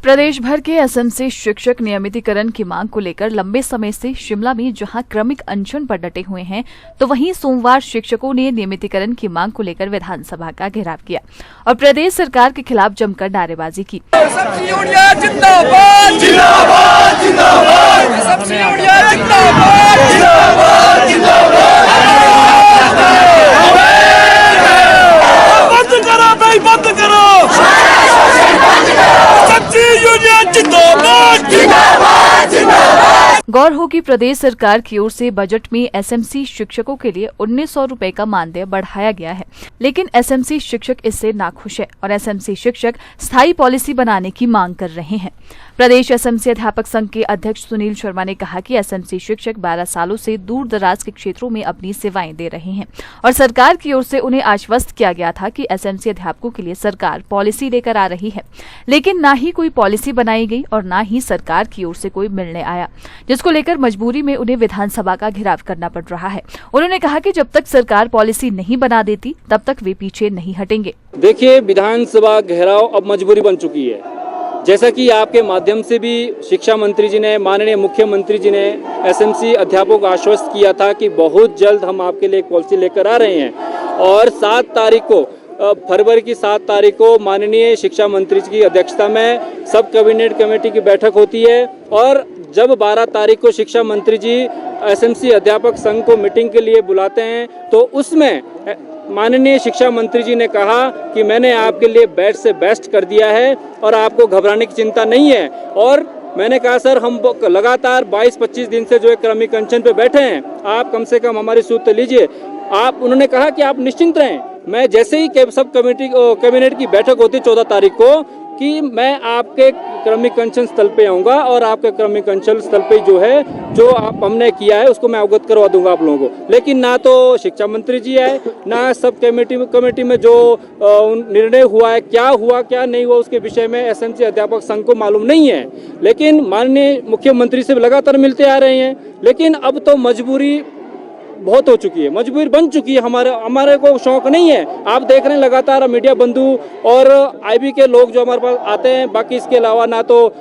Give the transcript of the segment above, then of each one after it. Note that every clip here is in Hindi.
प्रदेश भर के एसएमसी शिक्षक नियमितीकरण की मांग को लेकर लंबे समय से शिमला में जहां क्रमिक अनशन पर डटे हुए हैं, तो वहीं सोमवार शिक्षकों ने नियमितीकरण की मांग को लेकर विधानसभा का घेराव किया और प्रदेश सरकार के खिलाफ जमकर नारेबाजी की। गौर हो कि प्रदेश सरकार की ओर से बजट में एसएमसी शिक्षकों के लिए 1900 रुपए का मानदेय बढ़ाया गया है, लेकिन एसएमसी शिक्षक इससे नाखुश है और एसएमसी शिक्षक स्थायी पॉलिसी बनाने की मांग कर रहे हैं। प्रदेश एसएमसी अध्यापक संघ के अध्यक्ष सुनील शर्मा ने कहा कि एसएमसी शिक्षक 12 सालों से दूर दराज के क्षेत्रों में अपनी सेवाएं दे रहे हैं और सरकार की ओर से उन्हें आश्वस्त किया गया था कि एसएमसी अध्यापकों के लिए सरकार पॉलिसी लेकर आ रही है, लेकिन न ही कोई पॉलिसी बनाई गई और न ही सरकार की ओर से कोई मिलने आया, जिसको लेकर मजबूरी में उन्हें विधानसभा का घेराव करना पड़ रहा है। उन्होंने कहा कि जब तक सरकार पॉलिसी नहीं बना देती तब तक वे पीछे नहीं हटेंगे। देखिए, विधानसभा घेराव अब मजबूरी बन चुकी है। जैसा कि आपके माध्यम से भी शिक्षा मंत्री जी ने, माननीय मुख्यमंत्री जी ने एसएमसी अध्यापकों को आश्वस्त किया था कि बहुत जल्द हम आपके लिए एक पॉलिसी लेकर आ रहे हैं और 7 तारीख को, फरवरी की 7 तारीख को माननीय शिक्षा मंत्री जी की अध्यक्षता में सब कैबिनेट कमेटी की बैठक होती है और जब 12 तारीख को शिक्षा मंत्री जी एसएमसी अध्यापक संघ को मीटिंग के लिए बुलाते हैं तो उसमें माननीय शिक्षा मंत्री जी ने कहा कि मैंने आपके लिए बेस्ट से बेस्ट कर दिया है और आपको घबराने की चिंता नहीं है। और मैंने कहा सर, हम लगातार 22-25 दिन से जो है क्रमिक अनशन पे बैठे हैं, आप कम से कम हमारी सूत्र लीजिए। उन्होंने कहा कि आप निश्चिंत रहें, मैं जैसे ही सब कैबिनेट की बैठक होती 14 तारीख को कि मैं आपके क्रमिक अनशन स्थल पे आऊँगा और आपके क्रमिक अनशन स्थल पे जो आप हमने किया है उसको मैं अवगत करवा दूंगा आप लोगों को। लेकिन ना तो शिक्षा मंत्री जी है, ना सब कमेटी में जो निर्णय हुआ है, क्या हुआ क्या नहीं हुआ उसके विषय में एसएमसी अध्यापक संघ को मालूम नहीं है। लेकिन माननीय मुख्यमंत्री से लगातार मिलते आ रहे हैं, लेकिन अब तो मजबूरी बहुत हो चुकी है, मजबूरी बन चुकी है। हमारे को शौक नहीं है। आप देख रहे हैं लगातार मीडिया बंधु और आईबी के लोग जो हमारे पास आते हैं, बाकी इसके अलावा ना तो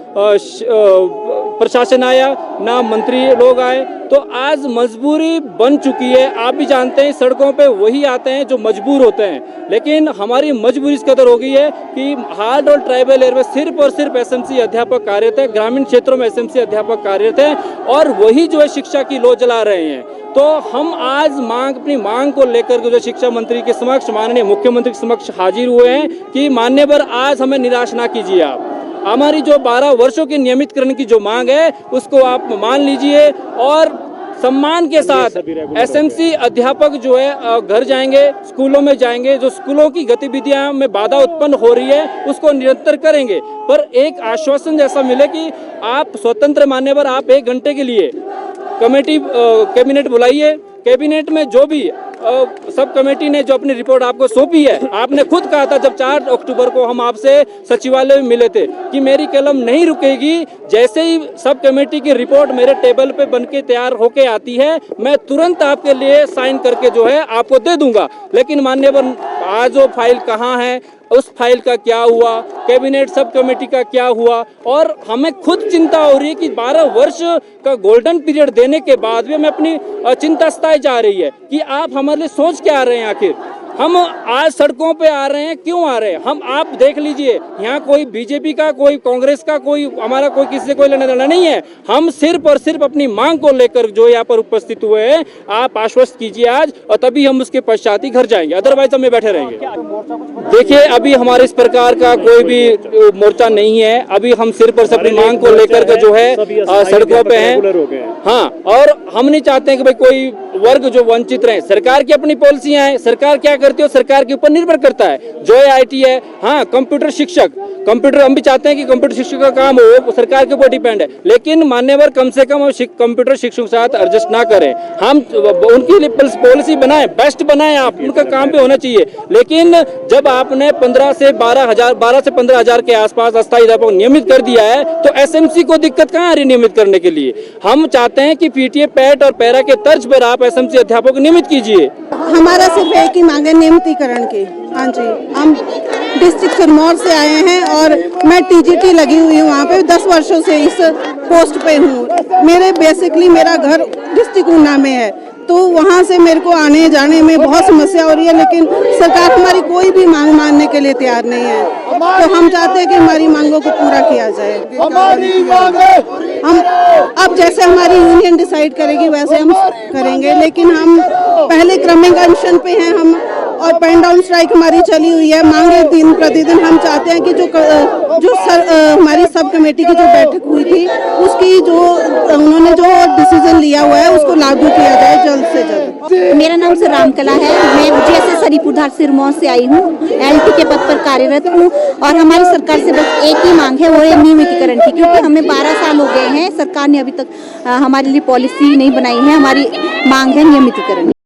प्रशासन आया ना मंत्री लोग आए, तो आज मजबूरी बन चुकी है। आप भी जानते हैं सड़कों पे वही आते हैं जो मजबूर होते हैं, लेकिन हमारी मजबूरी इस कदर हो गई है कि हार्ड और ट्राइबल एरिया में सिर्फ और सिर्फ एसएमसी अध्यापक कार्यरत है, ग्रामीण क्षेत्रों में एसएमसी अध्यापक कार्यरत है और वही जो है शिक्षा की लो जला रहे हैं। तो हम आज अपनी मांग को लेकर जो शिक्षा मंत्री के समक्ष, माननीय मुख्यमंत्री के समक्ष हाजिर हुए हैं कि मान्यवर आज हमें निराश ना कीजिए। आप हमारी जो 12 वर्षों के नियमितकरण की जो मांग है उसको आप मान लीजिए और सम्मान के साथ एसएमसी अध्यापक जो है घर जाएंगे, स्कूलों में जाएंगे, जो स्कूलों की गतिविधियां में बाधा उत्पन्न हो रही है उसको निरंतर करेंगे, पर एक आश्वासन जैसा मिले कि आप स्वतंत्र मान्यवर, आप 1 घंटे के लिए कैबिनेट बुलाइए। कैबिनेट में जो भी सब कमेटी ने जो अपनी रिपोर्ट आपको सौंपी है, आपने खुद कहा था जब 4 अक्टूबर को हम आपसे सचिवालय में मिले थे कि मेरी कलम नहीं रुकेगी, जैसे ही सब कमेटी की रिपोर्ट मेरे टेबल पे बनके तैयार होके आती है मैं तुरंत आपके लिए साइन करके जो है आपको दे दूंगा। लेकिन माननीय आज वो फाइल कहाँ है, उस फाइल का क्या हुआ, कैबिनेट सब कमेटी का क्या हुआ, और हमें खुद चिंता हो रही है कि 12 वर्ष का गोल्डन पीरियड देने के बाद भी हमें अपनी चिंता सताई जा रही है कि आप हमारे लिए सोच क्या आ रहे हैं। आखिर हम आज सड़कों पे आ रहे हैं, क्यों आ रहे हैं? आप देख लीजिए, यहाँ कोई बीजेपी का, कोई कांग्रेस का, कोई हमारा कोई किसी से कोई लेना देना नहीं है। हम सिर्फ और सिर्फ अपनी मांग को लेकर जो यहाँ पर उपस्थित हुए हैं, आप आश्वस्त कीजिए आज और तभी हम उसके पश्चात ही घर जाएंगे, अदरवाइज हम बैठे रहेंगे। देखिए, अभी हमारे इस प्रकार का कोई भी मोर्चा नहीं है। अभी हम सिर्फ और सिर्फ अपनी मांग को लेकर के जो है सड़कों पे हैं। हाँ, और हम नहीं चाहते हैं कि भाई कोई वर्ग जो वंचित रहे। सरकार की अपनी पॉलिसियां हैं, सरकार क्या करती है सरकार के ऊपर निर्भर करता है। जो आईटी है, हाँ, कंप्यूटर शिक्षक, कंप्यूटर हम भी चाहते हैं कि कंप्यूटर शिक्षक का काम हो, सरकार के ऊपर डिपेंड है, लेकिन मान्यवर कम से कम कंप्यूटर शिक्षक के साथ एडजस्ट ना करें। हम उनकी लिए पॉलिसी बनाएं, बेस्ट बनाएं, आप उनका काम पे होना चाहिए। लेकिन जब आपने 12 से 15 हजार के आसपास अस्थायी अध्यापक नियमित कर दिया है तो एसएमसी को दिक्कत कहाँ आ रही नियमित करने के लिए? हम चाहते हैं कि पीटीए, पैट और पैरा के तर्ज पर आप एसएमसी अध्यापक नियमित कीजिए। हमारा सिर्फ एक ही मांग है, नियमितीकरण की। हाँ जी, हम डिस्ट्रिक्ट सिरमौर से आए हैं और मैं टीजीटी लगी हुई हूँ वहाँ पे 10 वर्षों से इस पोस्ट पे हूँ। मेरा घर डिस्ट्रिक्ट ऊना में है, तो वहाँ से मेरे को आने जाने में बहुत समस्या हो रही है, लेकिन सरकार हमारी कोई भी मांग मानने के लिए तैयार नहीं है। तो हम चाहते हैं कि हमारी मांगों को पूरा किया जाए। हम अब जैसे हमारी यूनियन डिसाइड करेगी वैसे हम करेंगे, लेकिन हम पहले क्रमिक अनशन पे हैं हम, और पेन डाउन स्ट्राइक हमारी चली हुई है। मांगे दिन प्रतिदिन। हम चाहते हैं कि हमारी सब कमेटी की जो बैठक हुई थी उसकी जो उन्होंने जो डिसीजन लिया हुआ है उसको लागू किया जाए जल्द से जल्द। मेरा नाम सर रामकला है। मैं UGSS हरिपुरधार सिरमौर से आई हूँ। LT के पद पर कार्यरत हूँ और हमारी सरकार से बस एक ही मांग है, वो है नियमितीकरण की, क्योंकि हमें 12 साल हो गए हैं, सरकार ने अभी तक हमारे लिए पॉलिसी नहीं बनाई है। हमारी मांग है नियमितीकरण।